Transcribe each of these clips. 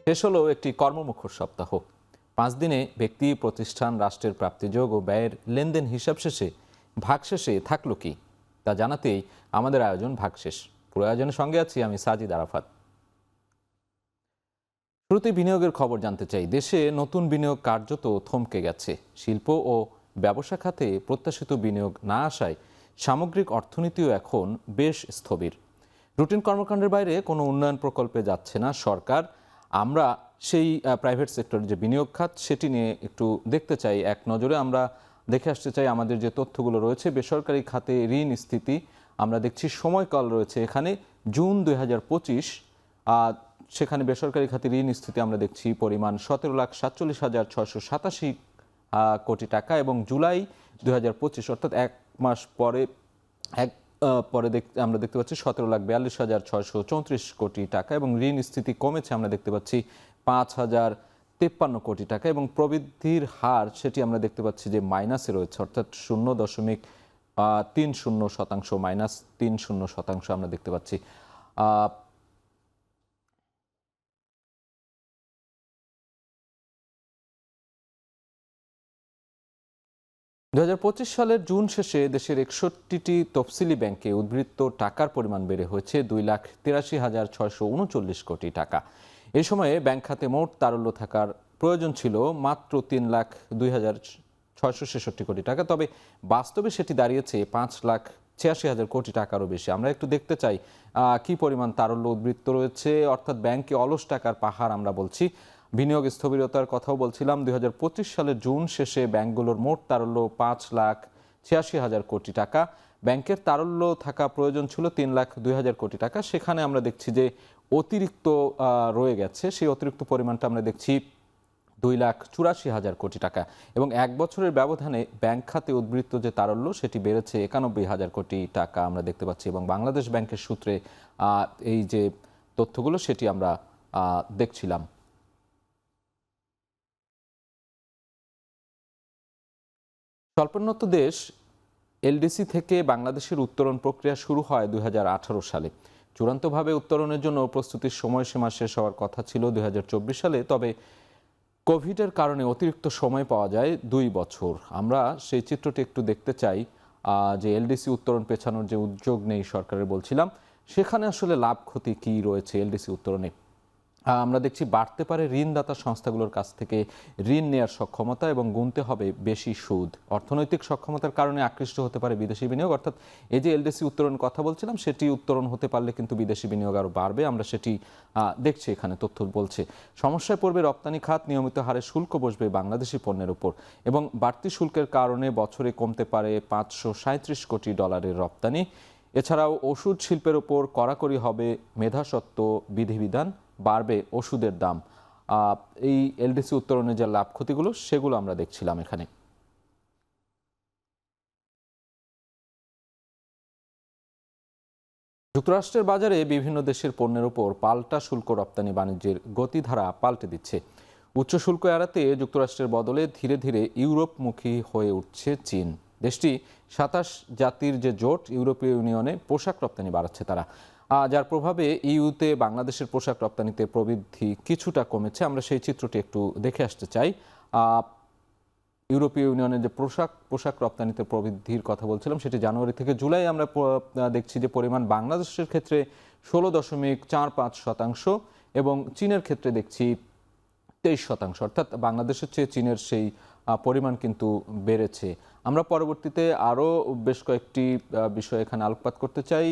শেষ হলো একটি কর্মমুখর সপ্তাহ। 5 দিনে ব্যক্তি, প্রতিষ্ঠান, রাষ্ট্রের প্রাপ্তিযোগ ও ব্যয়ের লেনদেন হিসাব শেষে ভাগশেষে থাকলো কি, তা জানাতেই আমাদের আয়োজন ভাগশেষ। পুরো আয়োজনের সঙ্গে আছি আমি সাজিদ আরাফাত। শুরুতে বিনিয়োগের খবর জানতে চাই। দেশে নতুন বিনিয়োগ কার্যত থমকে গেছে। শিল্প ও ব্যবসা খাতে প্রত্যাশিত বিনিয়োগ না আসায় সামগ্রিক অর্থনীতিও এখন বেশ স্থবির। রুটিন কর্মকাণ্ডের বাইরে কোনো উন্নয়ন প্রকল্পে যাচ্ছে না সরকার। আমরা সেই প্রাইভেট সেক্টরের যে বিনিয়োগ খাত সেটি নিয়ে একটু দেখতে চাই, এক নজরে আমরা দেখে আসতে চাই আমাদের যে তথ্যগুলো রয়েছে। বেসরকারি খাতে ঋণ স্থিতি আমরা দেখছি, সময়কাল রয়েছে এখানে জুন 2025। সেখানে বেসরকারি খাতে ঋণ স্থিতি আমরা দেখছি পরিমাণ 17,47,687 কোটি টাকা, এবং জুলাই 2025 অর্থাৎ এক মাস পরে আমরা দেখতে পাচ্ছি 17,42,634 কোটি টাকা, এবং ঋণ স্থিতি কমেছে আমরা দেখতে পাচ্ছি 5,053 কোটি টাকা, এবং প্রবৃদ্ধির হার সেটি আমরা দেখতে পাচ্ছি যে মাইনাসে রয়েছে, অর্থাৎ 0.30%, -30% আমরা দেখতে পাচ্ছি। 2025 সালের জুন শেষে দেশের 61টি তফসিলি ব্যাংকে উদ্বৃত্ত টাকার পরিমাণ বেড়ে হয়েছে 2,83,639 কোটি টাকা। এই সময়ে ব্যাংক খাতে মোট তারল্য থাকার প্রয়োজন ছিল মাত্র 3,02,666 কোটি টাকা, তবে বাস্তবে সেটি দাঁড়িয়েছে 5,86,000 কোটি টাকারও বেশি। আমরা একটু দেখতে চাই কি পরিমাণ তারল্য উদ্বৃত্ত রয়েছে, অর্থাৎ ব্যাংকে অলস টাকার পাহাড় আমরা বলছি। বিনিয়োগ স্থবিরতার কথাও বলছিলাম। 2025 সালের জুন শেষে ব্যাংকগুলোর মোট তারল্য 5,86,000 কোটি টাকা। ব্যাংকের তারল্য থাকা প্রয়োজন ছিল 3,02,000 কোটি টাকা। সেখানে আমরা দেখছি যে অতিরিক্ত রয়ে গেছে। সেই অতিরিক্ত পরিমাণটা আমরা দেখছি 2,84,000 কোটি টাকা, এবং এক বছরের ব্যবধানে ব্যাংক খাতে উদ্বৃত্ত যে তারল্য সেটি বেড়েছে 91,000 কোটি টাকা আমরা দেখতে পাচ্ছি। এবং বাংলাদেশ ব্যাংকের সূত্রে এই যে তথ্যগুলো সেটি আমরা দেখছিলাম। স্বল্পোন্নত দেশ এলডিসি থেকে বাংলাদেশের উত্তরণ প্রক্রিয়া শুরু হয় 2018 সালে। চূড়ান্তভাবে উত্তরণের জন্য প্রস্তুতির সময়সীমা শেষ হওয়ার কথা ছিল 2024 সালে, তবে কোভিডের কারণে অতিরিক্ত সময় পাওয়া যায় 2 বছর। আমরা সেই চিত্রটি একটু দেখতে চাই যে এলডিসি উত্তরণ পেছানোর যে উদ্যোগ নেই সরকারের বলছিলাম, সেখানে আসলে লাভ ক্ষতি কী রয়েছে এলডিসি উত্তরণে। আমরা দেখছি বাড়তে পারে ঋণদাতা সংস্থাগুলোর কাছ থেকে ঋণ নেওয়ার সক্ষমতা, এবং গুনতে হবে বেশি সুদ। অর্থনৈতিক সক্ষমতার কারণে আকৃষ্ট হতে পারে বিদেশি বিনিয়োগ, অর্থাৎ এই যে এলডিসি উত্তরণ কথা বলছিলাম সেটি উত্তরণ হতে পারলে কিন্তু বিদেশি বিনিয়োগ আরও বাড়বে। আমরা সেটি দেখছি, এখানে তথ্য বলছে। সমস্যায় পড়বে রপ্তানি খাত, নিয়মিত হারে শুল্ক বসবে বাংলাদেশি পণ্যের উপর, এবং বাড়তি শুল্কের কারণে বছরে কমতে পারে $537 কোটি রপ্তানি। এছাড়াও ওষুধ শিল্পের উপর কড়াকড়ি হবে মেধাস্বত্ব বিধিবিধান, বাড়বে ওষুধের দাম। এই এলডিসি উত্তরণের যে লাভ ক্ষতিগুলো সেগুলো আমরা দেখছিলাম এখানে। যুক্তরাষ্ট্রের বাজারে বিভিন্ন দেশের পণ্যের উপর পাল্টা শুল্ক রপ্তানি বাণিজ্যের গতিধারা পাল্টে দিচ্ছে। উচ্চ শুল্ক এড়াতে যুক্তরাষ্ট্রের বদলে ধীরে ধীরে ইউরোপমুখী হয়ে উঠছে চীন। দেশটি 27 জাতির যে জোট, ইউরোপীয় ইউনিয়নে পোশাক রপ্তানি বাড়াচ্ছে তারা, যার প্রভাবে ইউতে বাংলাদেশের পোশাক রপ্তানিতে প্রবৃদ্ধি কিছুটা কমেছে। আমরা সেই চিত্রটি একটু দেখে আসতে চাই। ইউরোপীয় ইউনিয়নের যে পোশাক রপ্তানিতে প্রবৃদ্ধির কথা বলছিলাম, সেটি জানুয়ারি থেকে জুলাই আমরা দেখছি যে পরিমাণ বাংলাদেশের ক্ষেত্রে 16.45%, এবং চীনের ক্ষেত্রে দেখছি 23%, অর্থাৎ বাংলাদেশের চেয়ে চীনের সেই পরিমাণ কিন্তু বেড়েছে। আমরা পরবর্তীতে আরও বেশ কয়েকটি বিষয় এখানে আলোকপাত করতে চাই।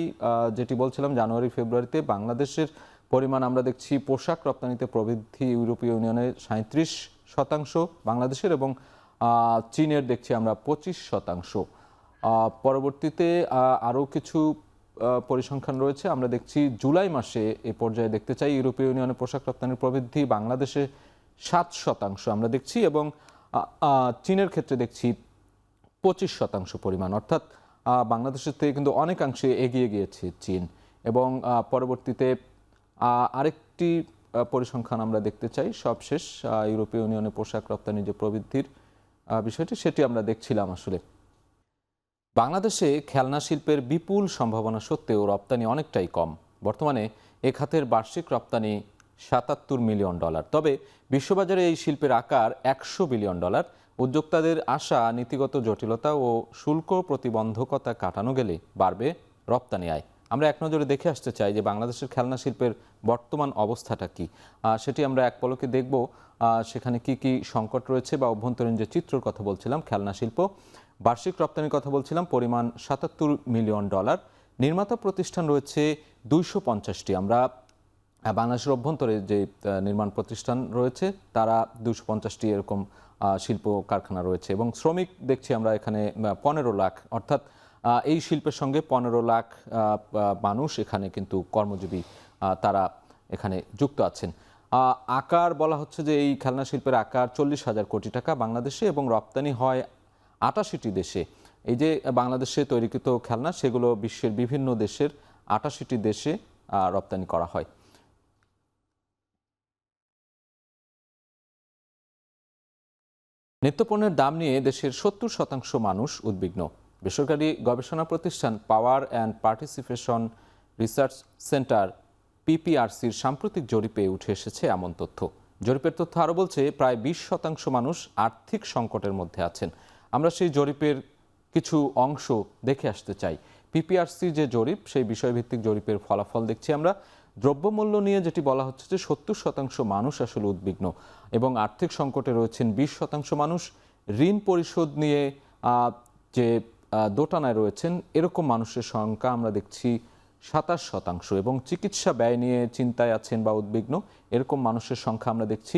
যেটি বলছিলাম, জানুয়ারি ফেব্রুয়ারিতে বাংলাদেশের পরিমাণ আমরা দেখছি পোশাক রপ্তানিতে প্রবৃদ্ধি ইউরোপীয় ইউনিয়নের 37% বাংলাদেশের, এবং চীনের দেখছি আমরা 25%। পরবর্তীতে আরও কিছু পরিসংখ্যান রয়েছে। আমরা দেখছি জুলাই মাসে এ পর্যায়ে দেখতে চাই ইউরোপীয় ইউনিয়নের পোশাক রপ্তানির প্রবৃদ্ধি বাংলাদেশে 7% আমরা দেখছি, এবং চীনের ক্ষেত্রে দেখছি 25% পরিমাণ, অর্থাৎ বাংলাদেশের থেকে কিন্তু অনেকাংশে এগিয়ে গিয়েছে চীন। এবং পরবর্তীতে আরেকটি পরিসংখ্যান আমরা দেখতে চাই সবশেষ, ইউরোপীয় ইউনিয়নে পোশাক রপ্তানির যে প্রবৃদ্ধির বিষয়টি সেটি আমরা দেখছিলাম। আসলে বাংলাদেশে খেলনা শিল্পের বিপুল সম্ভাবনা সত্ত্বেও রপ্তানি অনেকটাই কম। বর্তমানে এ খাতের বার্ষিক রপ্তানি $77 মিলিয়ন। তবে বিশ্ববাজারে এই শিল্পের আকার $100 বিলিয়ন। উদ্যোক্তাদের আশা, নীতিগত জটিলতা ও শুল্ক প্রতিবন্ধকতা কাটানো গেলে বাড়বে রপ্তানি আয়। আমরা এক নজরে দেখে আসতে চাই যে বাংলাদেশের খেলনা শিল্পের বর্তমান অবস্থাটা কি, সেটি আমরা এক পলকে দেখব। সেখানে কি কি সংকট রয়েছে বা অভ্যন্তরীণ যে চিত্রের কথা বলছিলাম, খেলনা শিল্প বার্ষিক রপ্তানির কথা বলছিলাম, পরিমাণ $77 মিলিয়ন। নির্মাতা প্রতিষ্ঠান রয়েছে 250টি। আমরা বাংলাদেশের অভ্যন্তরে যে নির্মাণ প্রতিষ্ঠান রয়েছে তারা 250টি এরকম শিল্প কারখানা রয়েছে এবং শ্রমিক দেখছি আমরা এখানে 15 লাখ, অর্থাৎ এই শিল্পের সঙ্গে 15 লাখ মানুষ এখানে কিন্তু কর্মজীবী, তারা এখানে যুক্ত আছেন। আকার বলা হচ্ছে যে এই খেলনা শিল্পের আকার 40,000 কোটি টাকা বাংলাদেশে এবং রপ্তানি হয় 88টি দেশে। এই যে বাংলাদেশে তৈরিকৃত খেলনা, সেগুলো বিশ্বের বিভিন্ন দেশের 88টি দেশে রপ্তানি করা হয়। নিত্যপণ্যের দাম নিয়ে দেশের 70% মানুষ উদ্বিগ্ন। বেসরকারি গবেষণা প্রতিষ্ঠান power and participation research centre পিপিআরসির সাম্প্রতিক জরিপে উঠে এসেছে এমন তথ্য। জরিপের তথ্য আরও বলছে প্রায় 20% মানুষ আর্থিক সংকটের মধ্যে আছেন। আমরা সেই জরিপের কিছু অংশ দেখে আসতে চাই। পিপিআরসি যে জরিপ, সেই বিষয়ভিত্তিক জরিপের ফলাফল দেখছি আমরা। দ্রব্যমূল্য নিয়ে যেটি বলা হচ্ছে যে 70% মানুষ আসলে উদ্বিগ্ন এবং আর্থিক সংকটে রয়েছেন 20% মানুষ। ঋণ পরিশোধ নিয়ে যে দোটানায় রয়েছেন এরকম মানুষের সংখ্যা আমরা দেখছি 27% এবং চিকিৎসা ব্যয় নিয়ে চিন্তায় আছেন বা উদ্বিগ্ন এরকম মানুষের সংখ্যা আমরা দেখছি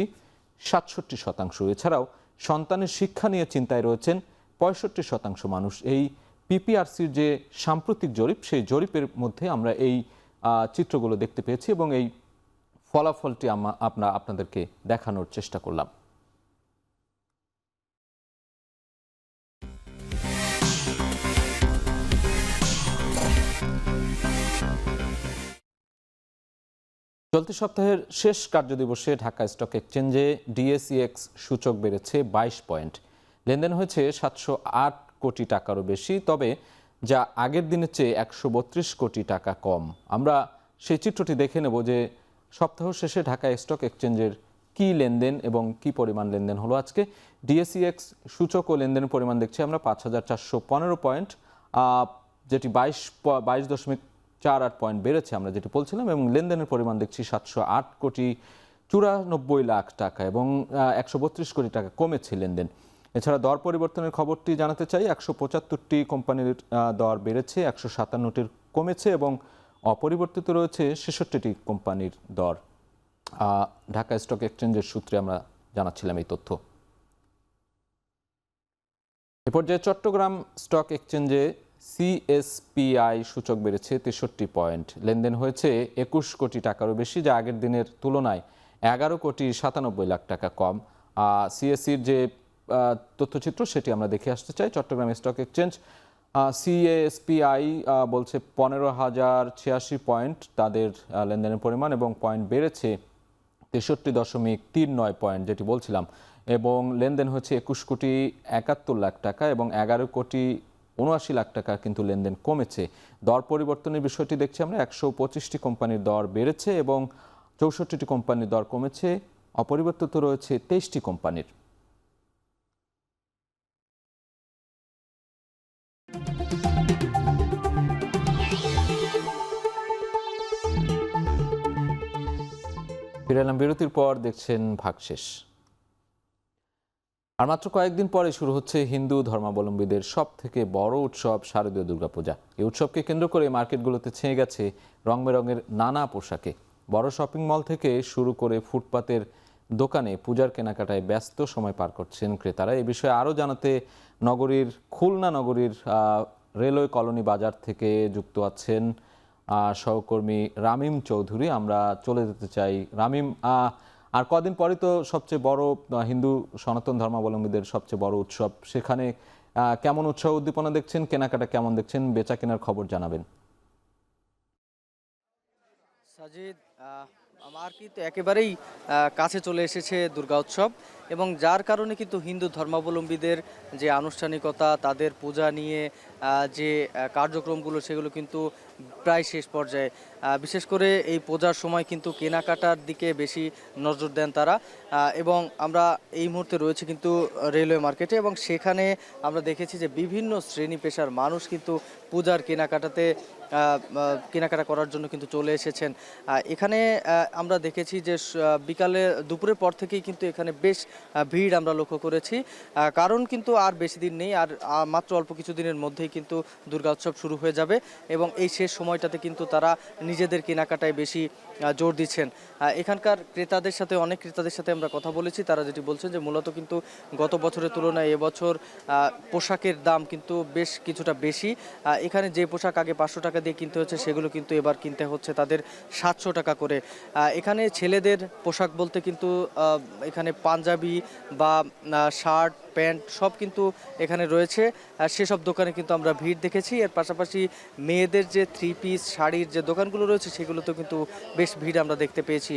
67%। এছাড়াও সন্তানের শিক্ষা নিয়ে চিন্তায় রয়েছেন 65% মানুষ। এই পিপিআরসির যে সাম্প্রতিক জরিপ, সেই জরিপের মধ্যে আমরা এই চিত্রগুলো দেখতে পেয়েছি এবং এই ফলাফলটি আপনাদেরকে দেখানোর চেষ্টা করলাম। চলতি সপ্তাহের শেষ কার্যদিবসে ঢাকা স্টক এক্সচেঞ্জে ডিএসইএক্স সূচক বেড়েছে 22 পয়েন্ট। লেনদেন হয়েছে 708 কোটি টাকারও বেশি, তবে যা আগের দিনের চেয়ে 132 কোটি টাকা কম। আমরা সেই চিত্রটি দেখে নেব যে সপ্তাহ শেষে ঢাকা স্টক এক্সচেঞ্জের কি লেনদেন এবং কি পরিমাণ লেনদেন হলো আজকে। ডিএসইএক্স সূচক ও লেনদেনের পরিমাণ দেখছি আমরা 5415 পয়েন্ট, যেটি 22.48 পয়েন্ট বেড়েছে আমরা যেটি বলছিলাম, এবং লেনদেনের পরিমাণ দেখছি 708 কোটি 94 লাখ টাকা এবং 132 কোটি টাকা কমেছে লেনদেন। এছাড়া দর পরিবর্তনের খবরটি জানাতে চাই। 175টি কোম্পানির দর বেড়েছে, 157টির কমেছে এবং অপরিবর্তিত রয়েছে 66টি কোম্পানির দর। ঢাকা স্টক এক্সচেঞ্জের সূত্রে আমরা জানাচ্ছিলাম এই তথ্য। এ পর্যায়ে চট্টগ্রাম স্টক এক্সচেঞ্জে সিএসপিআই সূচক বেড়েছে 63 পয়েন্ট। লেনদেন হয়েছে 21 কোটি টাকারও বেশি, যা আগের দিনের তুলনায় 11 কোটি 97 লাখ টাকা কম। সিএসসির যে তথ্যচিত্র সেটি আমরা দেখে আসতে চাই। চট্টগ্রাম স্টক এক্সচেঞ্জ সিএসপিআই বলছে 15,086 পয়েন্ট তাদের লেনদেনের পরিমাণ এবং পয়েন্ট বেড়েছে 63.39 পয়েন্ট যেটি বলছিলাম, এবং লেনদেন হচ্ছে 21 কোটি 71 লাখ টাকা এবং 11 কোটি 79 লাখ টাকা কিন্তু লেনদেন কমেছে। দর পরিবর্তনের বিষয়টি দেখছি আমরা। 125টি কোম্পানির দর বেড়েছে এবং 64টি কোম্পানির দর কমেছে। অপরিবর্তিত রয়েছে 23টি কোম্পানির। ফিরে এলাম বিরতির পর, দেখছেন ভাগশেষ। আর মাত্র কয়েকদিন পরে শুরু হচ্ছে হিন্দু ধর্মাবলম্বীদের সব থেকে বড় উৎসব শারদীয় দুর্গাপূজা। এই উৎসবকে কেন্দ্র করে মার্কেটগুলোতে ছেয়ে গেছে রং বেরঙের নানা পোশাকে। বড় শপিং মল থেকে শুরু করে ফুটপাতের দোকানে পূজার কেনাকাটায় ব্যস্ত সময় পার করছেন ক্রেতারা। এই বিষয়ে আরও জানাতে খুলনা নগরীর রেলওয়ে কলোনি বাজার থেকে যুক্ত আছেন সহকর্মী রামিম চৌধুরী। আমরা চলে যেতে চাই। রামিম, আর কদিন পরে তো সবচেয়ে বড় হিন্দু সনাতন ধর্মাবলম্বীদের সবচেয়ে বড় উৎসব, সেখানে কেমন উৎসাহ উদ্দীপনা দেখছেন, কেনাকাটা কেমন দেখছেন, বেচা কেনার খবর জানাবেন। সাজিদ, মার্কেট একেবারেই কাছে চলে এসেছে দুর্গা উৎসব এবং যার কারণে কিন্তু হিন্দু ধর্মাবলম্বীদের যে আনুষ্ঠানিকতা, তাদের পূজা নিয়ে যে কার্যক্রমগুলো সেগুলো কিন্তু প্রায় শেষ পর্যায়ে। বিশেষ করে এই পূজার সময় কিন্তু কেনাকাটার দিকে বেশি নজর দেন তারা। এবং আমরা এই মুহূর্তে রয়েছে কিন্তু রেলওয়ে মার্কেটে, এবং সেখানে আমরা দেখেছি যে বিভিন্ন শ্রেণী পেশার মানুষ কিন্তু পূজার কেনাকাটাতে কেনাকাটা করার জন্য কিন্তু চলে এসেছেন। এখানে আমরা দেখেছি যে বিকালে দুপুরের পর থেকেই কিন্তু এখানে বেশ ভিড় আমরা লক্ষ্য করেছি। কারণ কিন্তু আর বেশি দিন নেই, আর মাত্র অল্প কিছু দিনের মধ্যেই কিন্তু দুর্গা উৎসব শুরু হয়ে যাবে, এবং এই শেষ সময়টাতে কিন্তু তারা নিজেদের কেনাকাটায় বেশি জোর দিচ্ছেন। এখানকার ক্রেতাদের সাথে, অনেক ক্রেতাদের সাথে আমরা কথা বলেছি, তারা যেটি বলছেন যে মূলত কিন্তু গত বছরের তুলনায় এবছর পোশাকের দাম কিন্তু বেশ কিছুটা বেশি। এখানে যে পোশাক আগে 500 টাকা দিয়ে কিনতে হচ্ছে সেগুলো কিন্তু এবার কিনতে হচ্ছে তাদের 700 টাকা করে। এখানে ছেলেদের পোশাক বলতে কিন্তু এখানে পাঞ্জাবি বা শার্ট প্যান্ট সব কিন্তু এখানে রয়েছে। সেসব দোকানে কিন্তু আমরা ভিড় দেখেছি। এর পাশাপাশি মেয়েদের যে থ্রি পিস শাড়ির যে দোকানগুলো রয়েছে সেগুলোতেও কিন্তু বেশ ভিড় আমরা দেখতে পেয়েছি।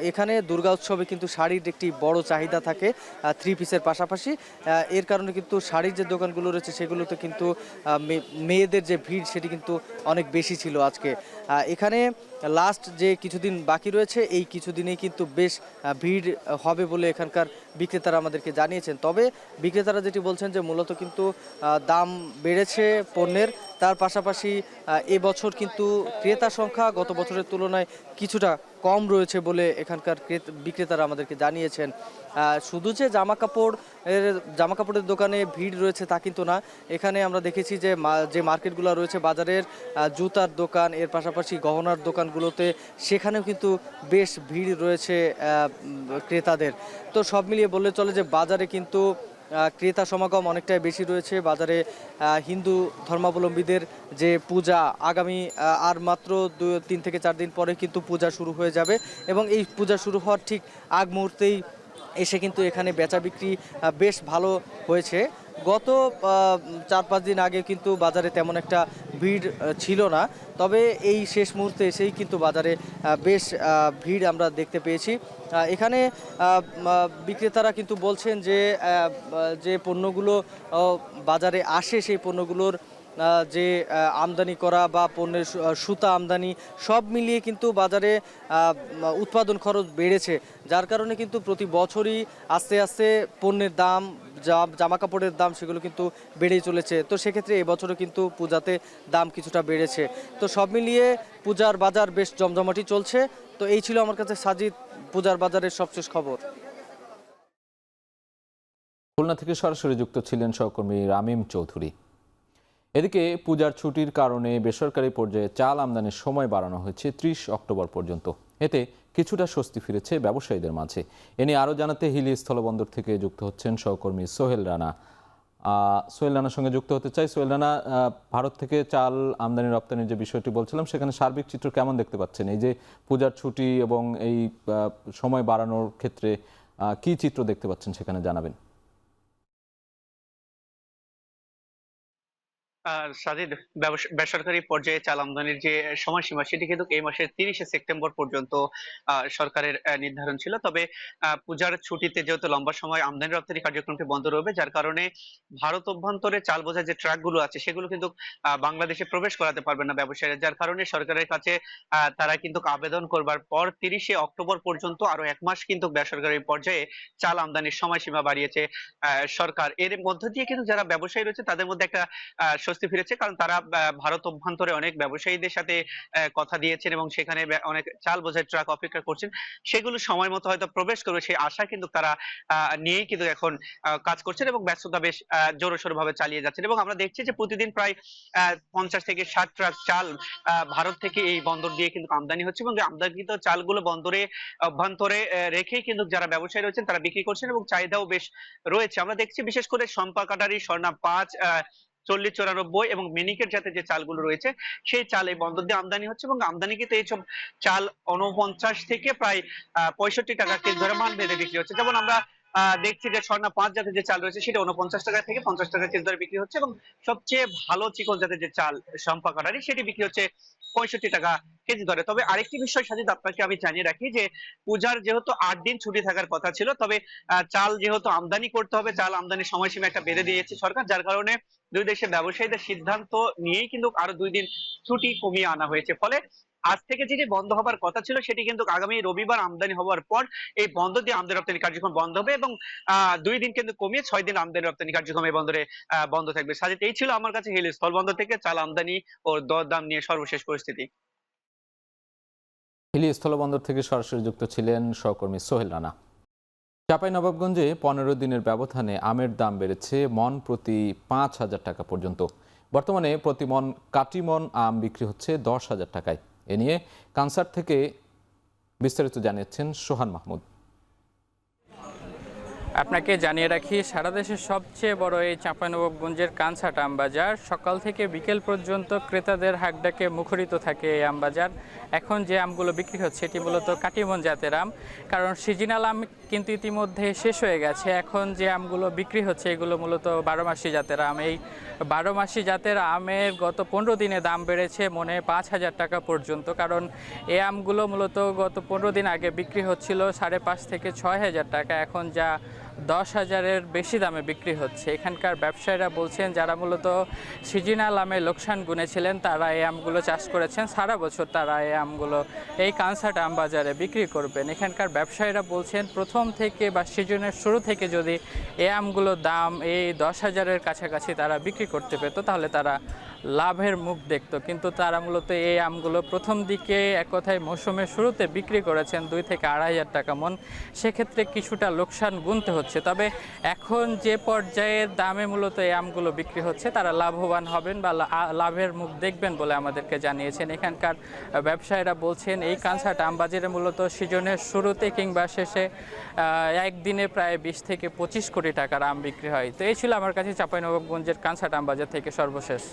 এখানে দুর্গা উৎসবে কিন্তু শাড়ির একটি বড় চাহিদা থাকে থ্রি পিসের পাশাপাশি। এর কারণে কিন্তু শাড়ির যে দোকানগুলো রয়েছে সেগুলোতে কিন্তু মেয়েদের যে ভিড় সেটি কিন্তু অনেক বেশি ছিল আজকে। এখানে লাস্ট যে কিছুদিন বাকি রয়েছে, এই কিছুদিনেই কিন্তু বেশ ভিড় হবে বলে এখানকার বিক্রেতারা আমাদেরকে জানিয়েছেন। তবে বিক্রেতারা যেটি বলছেন যে মূলত কিন্তু দাম বেড়েছে পণ্যের, তার পাশাপাশি এবছর কিন্তু ক্রেতা সংখ্যা গত বছরের তুলনায় কিছুটা কম রয়েছে বলে এখানকার বিক্রেতারা আমাদেরকে জানিয়েছেন। শুধু যে জামা কাপড়ের দোকানে ভিড় রয়েছে তা কিন্তু না। এখানে আমরা দেখেছি যে যে মার্কেটগুলো রয়েছে বাজারের, জুতার দোকান, এর পাশাপাশি গহনার দোকানগুলোতে সেখানেও কিন্তু বেশ ভিড় রয়েছে ক্রেতাদের। তো সব মিলিয়ে বললে চলে যে বাজারে কিন্তু ক্রেতা সমাগম অনেকটাই বেশি রয়েছে। বাজারে হিন্দু ধর্মাবলম্বীদের যে পূজা আগামী আর মাত্র 3 থেকে 4 দিন পরে কিন্তু পূজা শুরু হয়ে যাবে, এবং এই পূজা শুরু হওয়ার ঠিক আগ মুহূর্তেই এসে কিন্তু এখানে বেচা বিক্রি বেশ ভালো হয়েছে। গত 4-5 দিন আগে কিন্তু বাজারে তেমন একটা ভিড় ছিল না, তবে এই শেষ মুহূর্তে এসেই কিন্তু বাজারে বেশ ভিড় আমরা দেখতে পেয়েছি। এখানে বিক্রেতারা কিন্তু বলছেন যে যে পণ্যগুলো বাজারে আসে সেই পণ্যগুলোর যে আমদানি করা বা পণ্যের সুতা আমদানি সব মিলিয়ে কিন্তু বাজারে উৎপাদন খরচ বেড়েছে, যার কারণে কিন্তু প্রতি বছরই আস্তে আস্তে পণ্যের দাম, জামা কাপড়ের দাম সেগুলো কিন্তু বেড়েই চলেছে। তো সেক্ষেত্রে এবছরও কিন্তু পূজাতে দাম কিছুটা বেড়েছে। তো সব মিলিয়ে পূজার বাজার বেশ জমজমাটি চলছে। তো এই ছিল আমার কাছে সাজিদ পূজার বাজারের সবশেষ খবর। খুলনা থেকে সরাসরি যুক্ত ছিলেন সহকর্মী রামিম চৌধুরী। এদিকে পূজার ছুটির কারণে বেসরকারি পর্যায়ে চাল আমদানির সময় বাড়ানো হয়েছে 30 অক্টোবর পর্যন্ত। এতে কিছুটা স্বস্তি ফিরেছে ব্যবসায়ীদের মাঝে। এ নিয়ে আরও জানাতে হিলি স্থলবন্দর থেকে যুক্ত হচ্ছেন সহকর্মী সোহেল রানা। সোহেল রানার সঙ্গে যুক্ত হতে চাই। সোহেল রানা, ভারত থেকে চাল আমদানি রপ্তানির যে বিষয়টি বলছিলাম, সেখানে সার্বিক চিত্র কেমন দেখতে পাচ্ছেন? এই যে পূজার ছুটি এবং এই সময় বাড়ানোর ক্ষেত্রে কি চিত্র দেখতে পাচ্ছেন সেখানে জানাবেন। সাজিদ, বেসরকারি পর্যায়ে চাল আমদানির যে সময়সীমা সেটি কিন্তু এই মাসের 30শে সেপ্টেম্বর পর্যন্ত সরকারের নির্ধারণ ছিল। তবে পূজার ছুটিতে যেহেতু লম্বা সময় আমদানি রপ্তানি কার্যক্রমটি বন্ধ রবে, যার কারণে ভারত অভ্যন্তরে চাল বোঝাই যে ট্রাকগুলো আছে সেগুলো কিন্তু বাংলাদেশে প্রবেশ করাতে পারবে না ব্যবসায়ীরা, যার কারণে সরকারের কাছে তারা কিন্তু আবেদন করবার পর 30শে অক্টোবর পর্যন্ত আরো 1 মাস কিন্তু বেসরকারি পর্যায়ে চাল আমদানির সময়সীমা বাড়িয়েছে সরকার। এর মধ্য দিয়ে কিন্তু যারা ব্যবসায়ী রয়েছে তাদের মধ্যে একটা স্বস্তি ফিরেছে, কারণ তারা ভারত অভ্যন্তরে অনেক ব্যবসায়ীদের সাথে কথা দিয়েছেন এবং সেখানে অনেক চাল বোঝাই ট্রাক অপেক্ষা করছেন, সেগুলো সময় মতো হয়তো প্রবেশ করবে সেই আশা কিন্তু তারা নিয়েই কিন্তু এখন কাজ করছেন এবং ব্যস্ততা বেশ জোরসোর ভাবে চালিয়ে যাচ্ছেন। এবং আমরা দেখছি যে প্রতিদিন প্রায় 50 থেকে 60 ট্রাক চাল ভারত থেকে এই বন্দর দিয়ে কিন্তু আমদানি হচ্ছে, এবং আমদানিকৃত চালগুলো বন্দরে অভ্যন্তরে রেখেই কিন্তু যারা ব্যবসায়ী রয়েছেন তারা বিক্রি করছেন এবং চাহিদাও বেশ রয়েছে। আমরা দেখছি বিশেষ করে শম্পা কাটারি, স্বর্ণা 5, 4094 এবং মিনিকেট জাতের যে চালগুলো রয়েছে সেই চাল এই বন্দর দিয়ে আমদানি হচ্ছে, এবং আমদানিকৃত এইসব চাল 49 থেকে প্রায় 65 টাকা কেজি ধরে মান বেঁধে বিক্রি হচ্ছে। যেমন আমরা দেখছি যে স্বর্ণা ৫ জাতের যে চাল রয়েছে সেটা ৪৯ টাকা থেকে ৫০ টাকা কেজি দরে বিক্রি হচ্ছে এবং সবচেয়ে ভালো চিকন জাতের যে চাল সম্পা কাটারি সেটি বিক্রি হচ্ছে ৬৫ টাকা কেজি দরে। তবে আরেকটি বিষয় সাজিদ আপনাকে আমি জানিয়ে রাখি যে পূজার যেহেতু ৮ দিন ছুটি থাকার কথা ছিল, তবে চাল যেহেতু আমদানি করতে হবে, চাল আমদানির সময়সীমা একটা বেঁধে দিয়েছে সরকার, যার কারণে দুই দেশের ব্যবসায়ীদের সিদ্ধান্ত নিয়েই কিন্তু আরো ২ দিন ছুটি কমিয়ে আনা হয়েছে। ফলে আজ থেকে যেটি বন্ধ হবার কথা ছিল সেটি কিন্তু আগামী রবিবার আমদানি হওয়ার পর এই বন্ধ দিয়ে আমদানি রপ্তানি কার্যক্রম বন্ধ হবে এবং ২ দিন কিন্তু কমিয়ে ৬ দিন আমদানি রপ্তানি কার্যক্রম এই বন্দরে বন্ধ থাকবে। সাজিদ, এই ছিল আমার কাছে হিলি স্থলবন্দর থেকে চাল আমদানি ও দরদাম নিয়ে সর্বশেষ পরিস্থিতি। হিলি স্থলবন্দর থেকে সরাসরি যুক্ত ছিলেন সহকর্মী সোহেল রানা। চাঁপাইনবাবগঞ্জে ১৫ দিনের ব্যবধানে আমের দাম বেড়েছে মন প্রতি ৫,০০০ টাকা পর্যন্ত। বর্তমানে প্রতি মন কাটিমন আম বিক্রি হচ্ছে ১০,০০০ টাকায়। এ নিয়ে কানসার থেকে বিস্তারিত জানিয়েছেন সোহান মাহমুদ। আপনাকে জানিয়ে রাখি, সারা দেশের সবচেয়ে বড় এই চাঁপাইনবাবগঞ্জের কানসাট আমবাজার সকাল থেকে বিকেল পর্যন্ত ক্রেতাদের হাঁকডাকে মুখরিত থাকে এই আমবাজার। এখন যে আমগুলো বিক্রি হচ্ছে এটি মূলত কাটিমন জাতের আম, কারণ সিজনাল আম কিন্তু ইতিমধ্যে শেষ হয়ে গেছে। এখন যে আমগুলো বিক্রি হচ্ছে এগুলো মূলত ১২ মাসি জাতের আম। এই ১২ মাসি জাতের আমের গত ১৫ দিনে দাম বেড়েছে মনে ৫,০০০ টাকা পর্যন্ত, কারণ এই আমগুলো মূলত গত ১৫ দিন আগে বিক্রি হচ্ছিল ৫,৫০০ থেকে ৬,০০০ টাকা, এখন যা ১০,০০০-এর বেশি দামে বিক্রি হচ্ছে। এখানকার ব্যবসায়ীরা বলছেন যারা মূলত সিজনাল আমে লোকসান গুনেছিলেন তারা এই আমগুলো চাষ করেছেন, সারা বছর তারা এই আমগুলো এই কানসাট আম বাজারে বিক্রি করবেন। এখানকার ব্যবসায়ীরা বলছেন প্রথম থেকে বা সিজনের শুরু থেকে যদি এই আমগুলোর দাম এই ১০,০০০-এর কাছাকাছি তারা বিক্রি করতে পেত তাহলে তারা লাভের মুখ দেখত, কিন্তু তারা মূলত এই আমগুলো প্রথম দিকে এক কথায় মৌসুমের শুরুতে বিক্রি করেছেন ২ থেকে ২,৫০০ টাকা মন। সেক্ষেত্রে কিছুটা লোকসান গুনতে হচ্ছে। তবে এখন যে পর্যায়ের দামে মূলত এই আমগুলো বিক্রি হচ্ছে তারা লাভবান হবেন বা লাভের মুখ দেখবেন বলে আমাদেরকে জানিয়েছেন। এখানকার ব্যবসায়ীরা বলছেন এই কানসাট আম বাজারে মূলত সিজনের শুরুতে কিংবা শেষে একদিনে প্রায় ২০ থেকে ২৫ কোটি টাকার আম বিক্রি হয়। তো এই ছিল আমার কাছে চাঁপাইনবাবগঞ্জের কানসাট আম বাজার থেকে সর্বশেষ।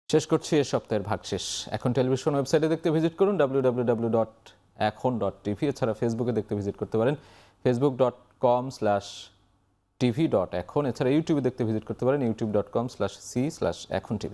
শেষ করছি এ সপ্তাহের ভাগশেষ। এখন টেলিভিশন ওয়েবসাইটে দেখতে ভিজিট করুন www.ekhon.tv। এছাড়া ফেসবুকে দেখতে ভিজিট করতে পারেন facebook.com/tv.ekhon। এছাড়া ইউটিউবে দেখতে ভিজিট করতে পারেন youtube.com/c/ekhon tv।